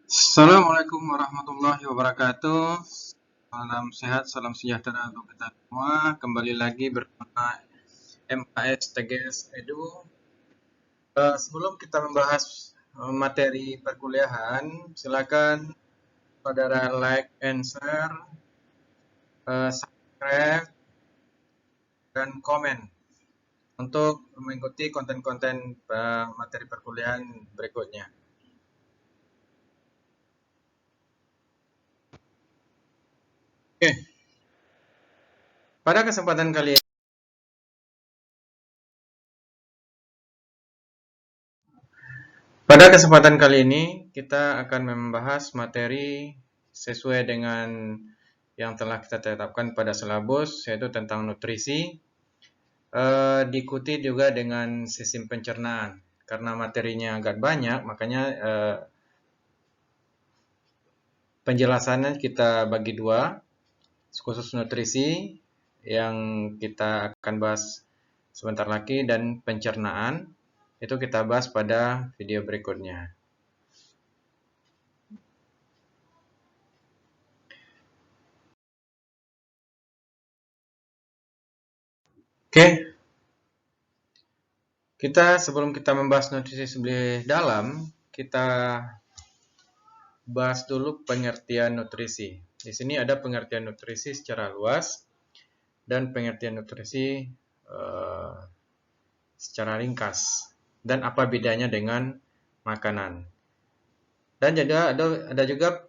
Assalamualaikum warahmatullahi wabarakatuh. Salam sehat, salam sejahtera untuk kita semua. Kembali lagi bersama MAS TGS Edu. Sebelum kita membahas materi perkuliahan, silakan saudara like and share, subscribe, dan komen untuk mengikuti konten-konten materi perkuliahan berikutnya. Oke, pada kesempatan kali ini kita akan membahas materi sesuai dengan yang telah kita tetapkan pada silabus, yaitu tentang nutrisi, diikuti juga dengan sistem pencernaan. Karena materinya agak banyak, makanya penjelasannya kita bagi dua, khusus nutrisi yang kita akan bahas sebentar lagi, dan pencernaan itu kita bahas pada video berikutnya. Oke, sebelum kita membahas nutrisi lebih dalam, kita bahas dulu pengertian nutrisi. Di sini ada pengertian nutrisi secara luas dan pengertian nutrisi secara ringkas, dan apa bedanya dengan makanan. Dan ada juga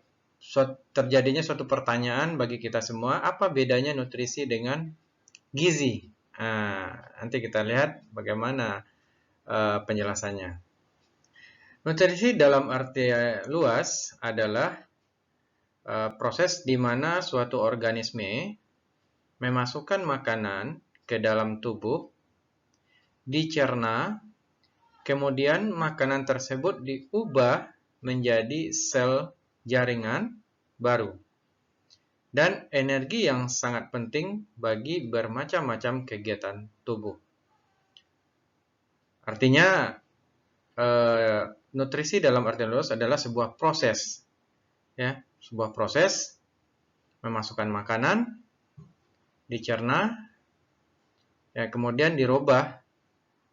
terjadinya suatu pertanyaan bagi kita semua, apa bedanya nutrisi dengan gizi? Nanti kita lihat bagaimana penjelasannya. Nutrisi dalam arti luas adalah proses di mana suatu organisme memasukkan makanan ke dalam tubuh, dicerna, kemudian makanan tersebut diubah menjadi sel jaringan baru, dan energi yang sangat penting bagi bermacam-macam kegiatan tubuh. Artinya, nutrisi dalam arti luas adalah sebuah proses, ya, sebuah proses memasukkan makanan, dicerna, ya, kemudian dirubah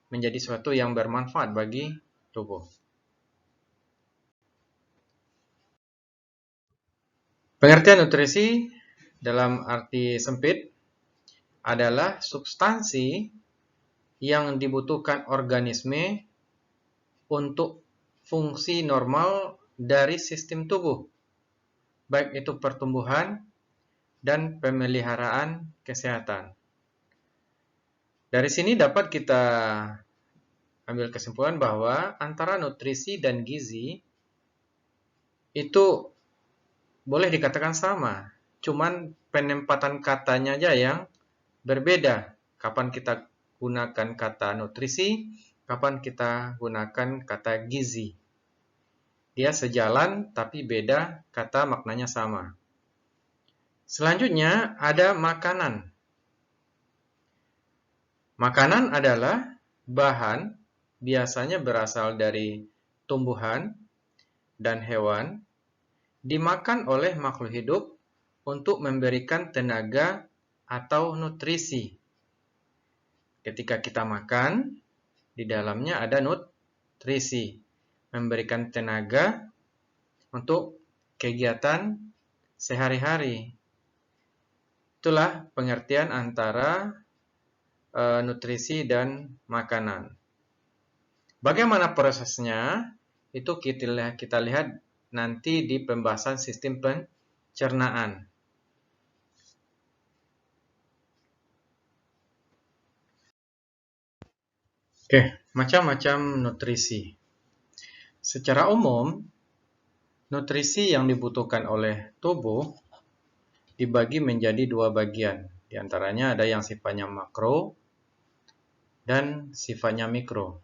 menjadi sesuatu yang bermanfaat bagi tubuh. Pengertian nutrisi dalam arti sempit adalah substansi yang dibutuhkan organisme untuk fungsi normal dari sistem tubuh, baik itu pertumbuhan dan pemeliharaan kesehatan. Dari sini dapat kita ambil kesimpulan bahwa antara nutrisi dan gizi itu boleh dikatakan sama, cuman penempatan katanya aja yang berbeda. Kapan kita gunakan kata nutrisi, kapan kita gunakan kata gizi. Dia sejalan tapi beda, kata maknanya sama. Selanjutnya ada makanan. Makanan adalah bahan biasanya berasal dari tumbuhan dan hewan, dimakan oleh makhluk hidup untuk memberikan tenaga atau nutrisi. Ketika kita makan, di dalamnya ada nutrisi, memberikan tenaga untuk kegiatan sehari-hari. Itulah pengertian antara nutrisi dan makanan. Bagaimana prosesnya? Itu kita lihat nanti di pembahasan sistem pencernaan. Oke, macam-macam nutrisi. Secara umum, nutrisi yang dibutuhkan oleh tubuh dibagi menjadi dua bagian. Di antaranya ada yang sifatnya makro dan sifatnya mikro.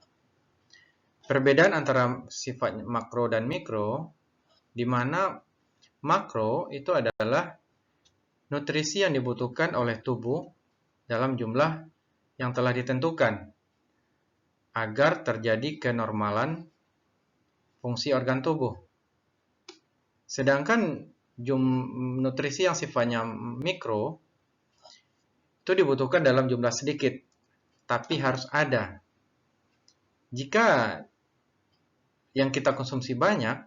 Perbedaan antara sifat makro dan mikro, di mana makro itu adalah nutrisi yang dibutuhkan oleh tubuh dalam jumlah yang telah ditentukan agar terjadi kenormalan fungsi organ tubuh. Sedangkan nutrisi yang sifatnya mikro itu dibutuhkan dalam jumlah sedikit, tapi harus ada. Jika yang kita konsumsi banyak,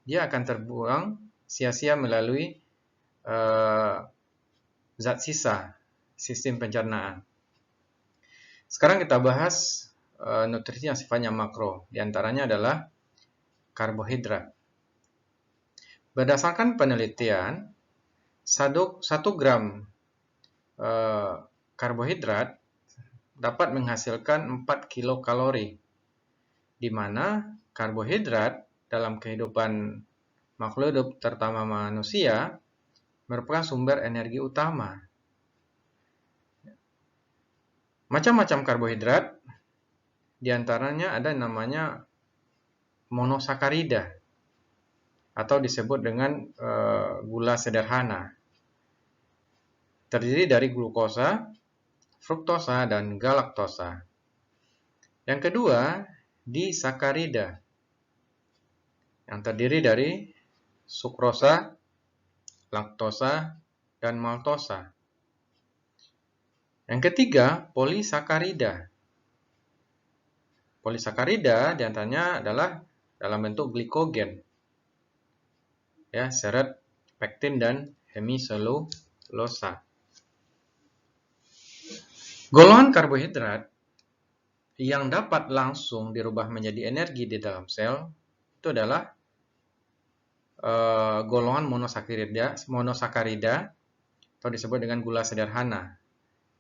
dia akan terbuang sia-sia melalui zat sisa sistem pencernaan. Sekarang kita bahas nutrisi yang sifatnya makro. Di antaranya adalah karbohidrat. Berdasarkan penelitian, 1 gram karbohidrat dapat menghasilkan 4 kilokalori, di mana karbohidrat dalam kehidupan makhluk hidup, terutama manusia, merupakan sumber energi utama. Macam-macam karbohidrat, di antaranya ada namanya monosakarida, atau disebut dengan gula sederhana. Terdiri dari glukosa, fruktosa, dan galaktosa. Yang kedua, disakarida, yang terdiri dari sukrosa, laktosa, dan maltosa. Yang ketiga, polisakarida. Polisakarida diantaranya adalah dalam bentuk glikogen, ya, seret, pektin, dan hemiselulosa. Golongan karbohidrat yang dapat langsung dirubah menjadi energi di dalam sel itu adalah golongan monosakarida atau disebut dengan gula sederhana,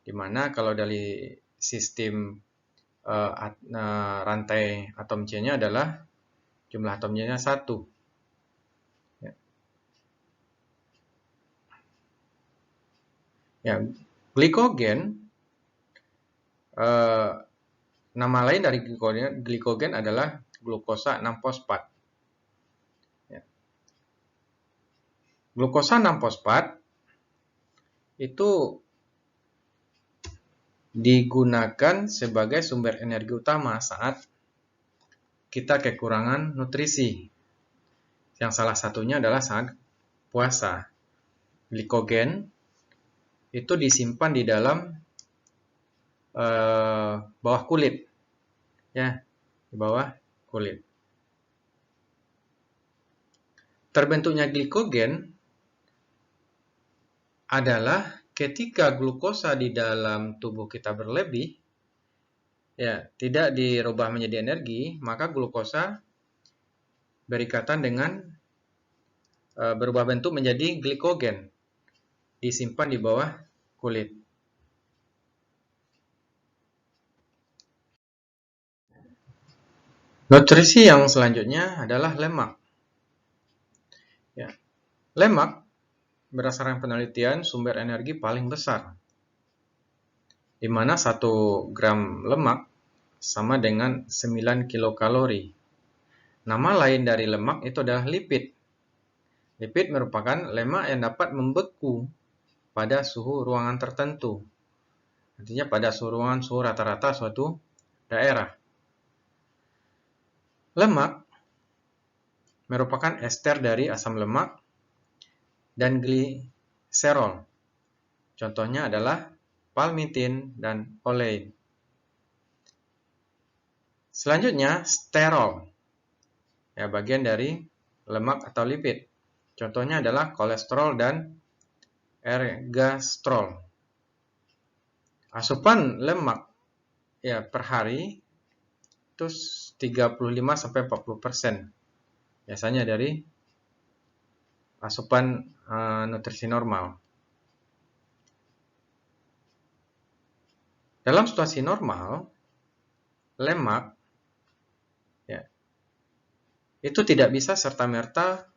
di mana kalau dari sistem rantai atom C-nya adalah jumlah atom C-nya 1. Ya, glikogen, nama lain dari glikogen adalah glukosa 6-fosfat. Ya. Glukosa 6-fosfat itu digunakan sebagai sumber energi utama saat kita kekurangan nutrisi. Yang salah satunya adalah saat puasa. Glikogen itu disimpan di dalam bawah kulit, ya, di bawah kulit. Terbentuknya glikogen adalah ketika glukosa di dalam tubuh kita berlebih, ya, tidak dirubah menjadi energi, maka glukosa berikatan dengan berubah bentuk menjadi glikogen, disimpan di bawah kulit. Nutrisi yang selanjutnya adalah lemak. Ya. Lemak berdasarkan penelitian sumber energi paling besar, di mana 1 gram lemak sama dengan 9 kilokalori. Nama lain dari lemak itu adalah lipid. Lipid merupakan lemak yang dapat membeku pada suhu ruangan tertentu. Artinya pada suhu rata-rata suatu daerah. Lemak merupakan ester dari asam lemak dan gliserol. Contohnya adalah palmitin dan olein. Selanjutnya, sterol. Ya, bagian dari lemak atau lipid. Contohnya adalah kolesterol dan ergosterol. Asupan lemak, ya, per hari itu 35-40%. Biasanya dari asupan nutrisi normal. Dalam situasi normal, lemak, ya, itu tidak bisa serta-merta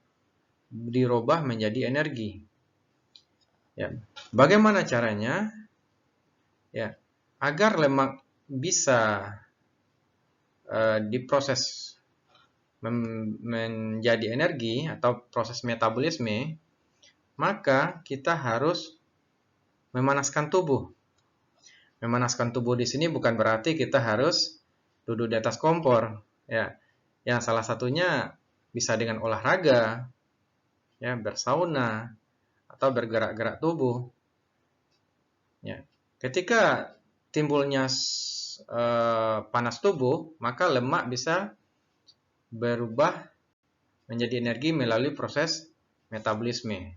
dirubah menjadi energi. Ya, bagaimana caranya? Ya, agar lemak bisa diproses menjadi energi atau proses metabolisme, maka kita harus memanaskan tubuh. Memanaskan tubuh di sini bukan berarti kita harus duduk di atas kompor, ya. Yang salah satunya bisa dengan olahraga, ya, bersauna, atau bergerak-gerak tubuh. Ya. Ketika timbulnya panas tubuh, maka lemak bisa berubah menjadi energi melalui proses metabolisme.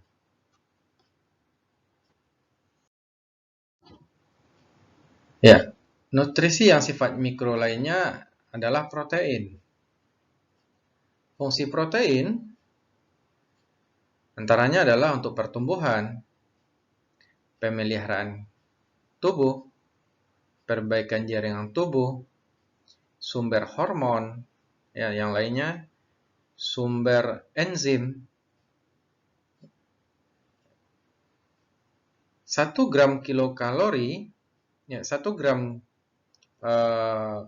Ya, nutrisi yang sifat mikro lainnya adalah protein. Fungsi protein antaranya adalah untuk pertumbuhan, pemeliharaan tubuh, perbaikan jaringan tubuh, sumber hormon, ya, yang lainnya, sumber enzim. 1 gram kilokalori, ya, 1 gram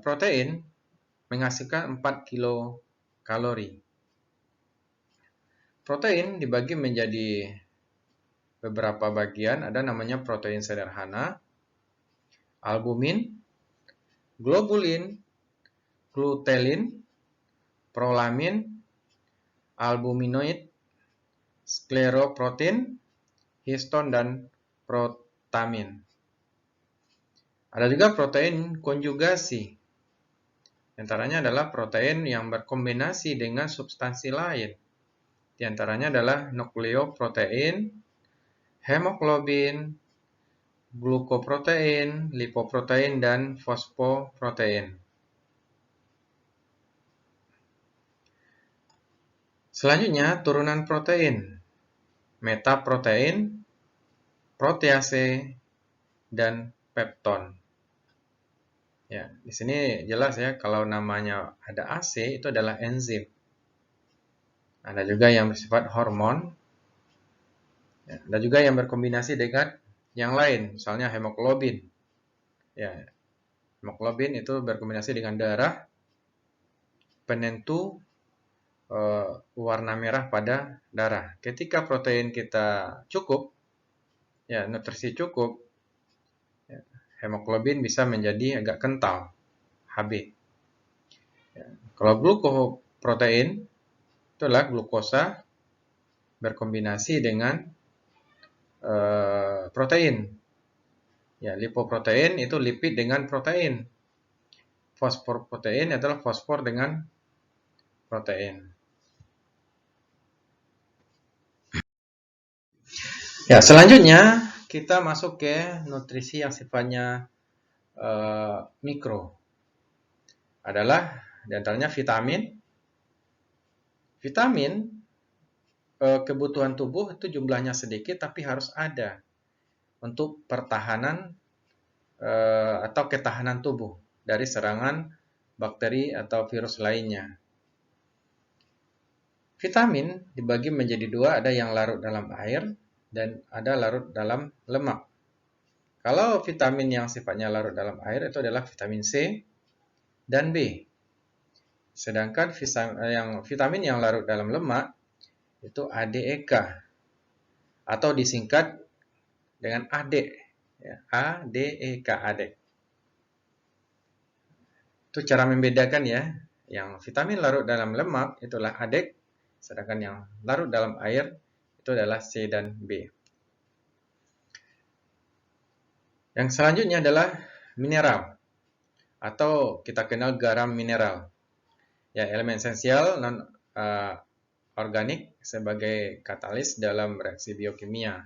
protein menghasilkan 4 kilokalori. Protein dibagi menjadi beberapa bagian, ada namanya protein sederhana, albumin, globulin, glutelin, prolamin, albuminoid, skleroprotein, histon, dan protamin. Ada juga protein konjugasi. Antaranya adalah protein yang berkombinasi dengan substansi lain. Di antaranya adalah nukleoprotein, hemoglobin, glukoprotein, lipoprotein, dan fosfoprotein. Selanjutnya, turunan protein, metaprotein, protease, dan pepton. Ya, di sini jelas ya, kalau namanya ada AC itu adalah enzim. Ada juga yang bersifat hormon. Ya, ada juga yang berkombinasi dengan yang lain, misalnya hemoglobin. Ya, hemoglobin itu berkombinasi dengan darah, penentu warna merah pada darah. Ketika protein kita cukup, ya, nutrisi cukup, ya, hemoglobin bisa menjadi agak kental, Hb. Ya, kalau glukoprotein itu adalah glukosa berkombinasi dengan protein. Ya, lipoprotein itu lipid dengan protein. Fosforprotein adalah fosfor dengan protein. Ya, selanjutnya kita masuk ke nutrisi yang sifatnya mikro. Adalah diantaranya vitamin. Vitamin kebutuhan tubuh itu jumlahnya sedikit tapi harus ada untuk pertahanan atau ketahanan tubuh dari serangan bakteri atau virus lainnya. Vitamin dibagi menjadi dua, ada yang larut dalam air dan ada larut dalam lemak. Kalau vitamin yang sifatnya larut dalam air itu adalah vitamin C dan B. Sedangkan vitamin yang larut dalam lemak itu ADEK atau disingkat dengan AD. Ya, ADEK, ADEK. Itu cara membedakan ya. Yang vitamin larut dalam lemak itulah ADEK, sedangkan yang larut dalam air itu adalah C dan B. Yang selanjutnya adalah mineral atau kita kenal garam mineral. Ya, elemen esensial non organik sebagai katalis dalam reaksi biokimia.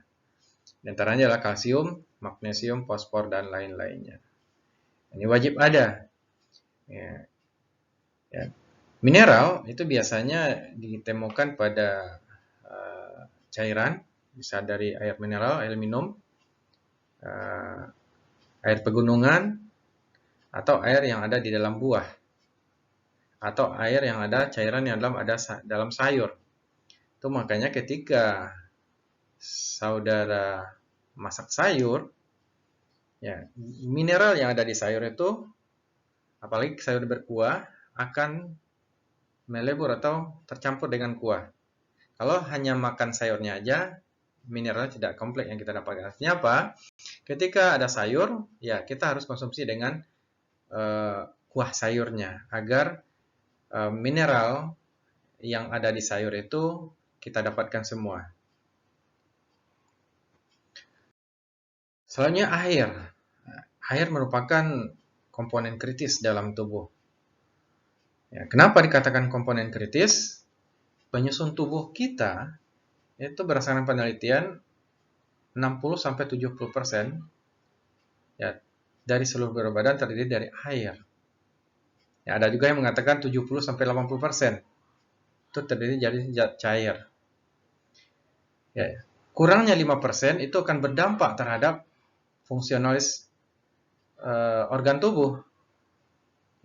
Di antaranya adalah kalsium, magnesium, fosfor, dan lain-lainnya. Ini wajib ada. Ya. Ya. Mineral itu biasanya ditemukan pada cairan, bisa dari air mineral, air minum, air pegunungan, atau air yang ada di dalam buah, atau air yang ada cairan yang ada dalam sayur. Itu makanya ketika saudara masak sayur, ya, mineral yang ada di sayur itu, apalagi sayur berkuah, akan melebur atau tercampur dengan kuah. Kalau hanya makan sayurnya aja, mineral tidak kompleks yang kita dapatkan. Artinya apa? Ketika ada sayur, ya kita harus konsumsi dengan kuah sayurnya agar mineral yang ada di sayur itu kita dapatkan semua. Selanjutnya air. Air merupakan komponen kritis dalam tubuh. Ya, kenapa dikatakan komponen kritis? Penyusun tubuh kita itu berdasarkan penelitian 60-70% ya, dari seluruh berat badan terdiri dari air. Ya, ada juga yang mengatakan 70-80% itu terdiri dari zat cair. Ya, kurangnya 5% itu akan berdampak terhadap fungsionalis organ tubuh.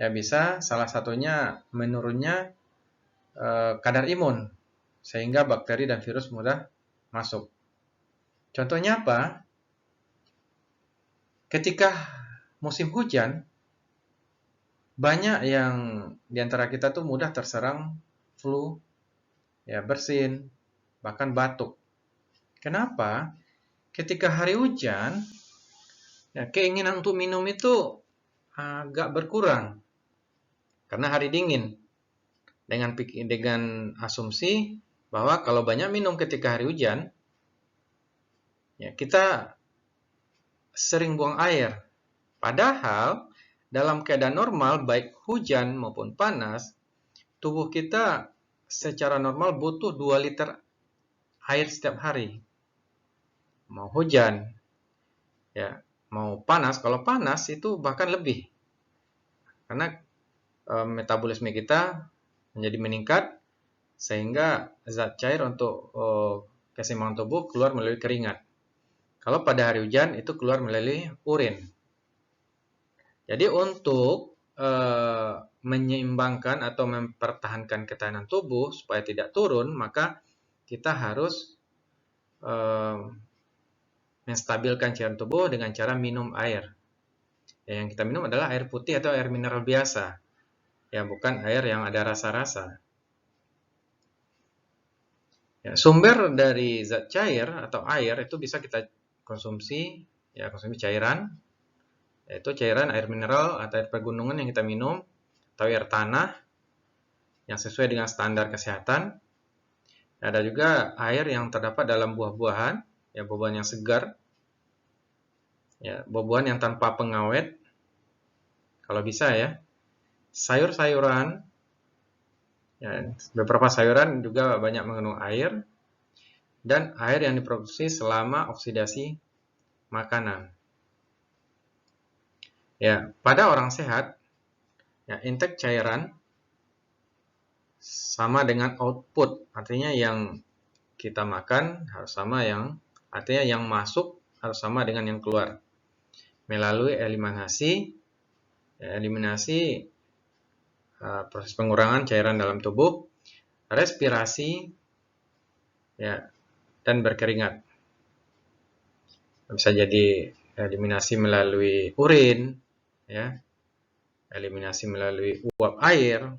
Ya, bisa salah satunya menurunnya kadar imun sehingga bakteri dan virus mudah masuk. Contohnya apa? Ketika musim hujan, banyak yang diantara kita tuh mudah terserang flu, ya bersin, bahkan batuk. Kenapa? Ketika hari hujan, ya, keinginan untuk minum itu agak berkurang karena hari dingin. Dengan asumsi bahwa kalau banyak minum ketika hari hujan, ya kita sering buang air. Padahal dalam keadaan normal, baik hujan maupun panas, tubuh kita secara normal butuh 2 liter air setiap hari. Mau hujan, ya, mau panas. Kalau panas itu bahkan lebih. Karena metabolisme kita menjadi meningkat sehingga zat cair untuk keseimbangan tubuh keluar melalui keringat. Kalau pada hari hujan itu keluar melalui urin. Jadi untuk menyeimbangkan atau mempertahankan ketahanan tubuh supaya tidak turun, maka kita harus menstabilkan cairan tubuh dengan cara minum air. Ya, yang kita minum adalah air putih atau air mineral biasa, ya bukan air yang ada rasa-rasa. Ya, sumber dari zat cair atau air itu bisa kita konsumsi, ya konsumsi cairan, yaitu cairan air mineral atau air pegunungan yang kita minum, atau air tanah yang sesuai dengan standar kesehatan. Ada juga air yang terdapat dalam buah-buahan, ya buah-buahan yang segar, ya buah-buahan yang tanpa pengawet, kalau bisa ya. Sayur-sayuran, ya, beberapa sayuran juga banyak mengandung air, dan air yang diproduksi selama oksidasi makanan. Ya, pada orang sehat, ya, intake cairan sama dengan output, artinya yang kita makan harus sama artinya yang masuk harus sama dengan yang keluar. Melalui eliminasi, proses pengurangan cairan dalam tubuh, respirasi, ya, dan berkeringat. Bisa jadi eliminasi melalui urin, ya, eliminasi melalui uap air,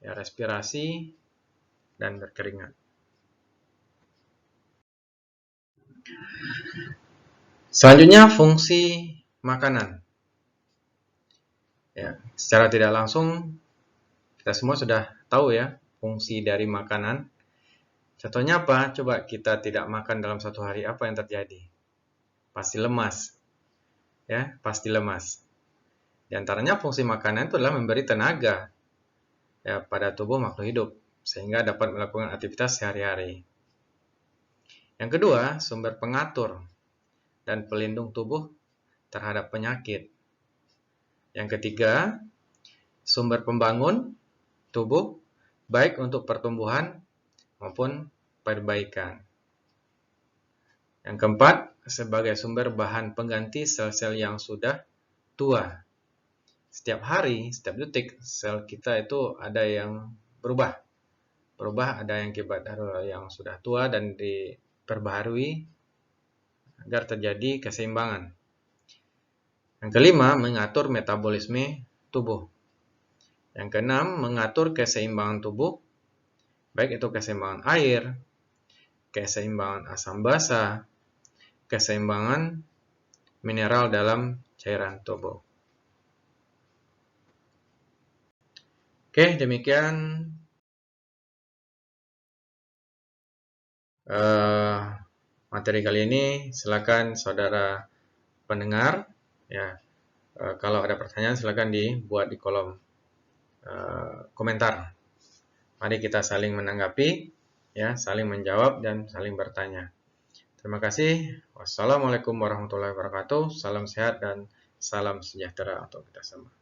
ya, respirasi, dan berkeringat. Selanjutnya fungsi makanan. Ya, secara tidak langsung kita semua sudah tahu ya fungsi dari makanan. Contohnya apa? Coba kita tidak makan dalam satu hari, apa yang terjadi? Pasti lemas. Ya, pasti lemas. Di antaranya fungsi makanan itu adalah memberi tenaga ya pada tubuh makhluk hidup sehingga dapat melakukan aktivitas sehari-hari. Yang kedua, sumber pengatur dan pelindung tubuh terhadap penyakit. Yang ketiga, sumber pembangun tubuh baik untuk pertumbuhan maupun perbaikan. Yang keempat, sebagai sumber bahan pengganti sel-sel yang sudah tua. Setiap hari, setiap detik, sel kita itu ada yang berubah. Ada yang akibat yang sudah tua dan diperbaharui agar terjadi keseimbangan. Yang kelima, mengatur metabolisme tubuh. Yang keenam, mengatur keseimbangan tubuh, baik itu keseimbangan air, keseimbangan asam basa, keseimbangan mineral dalam cairan tubuh. Oke, demikian materi kali ini. Silakan saudara pendengar, ya, kalau ada pertanyaan silakan dibuat di kolom komentar. Mari kita saling menanggapi, ya, saling menjawab dan saling bertanya. Terima kasih. Wassalamualaikum warahmatullahi wabarakatuh. Salam sehat dan salam sejahtera untuk kita semua.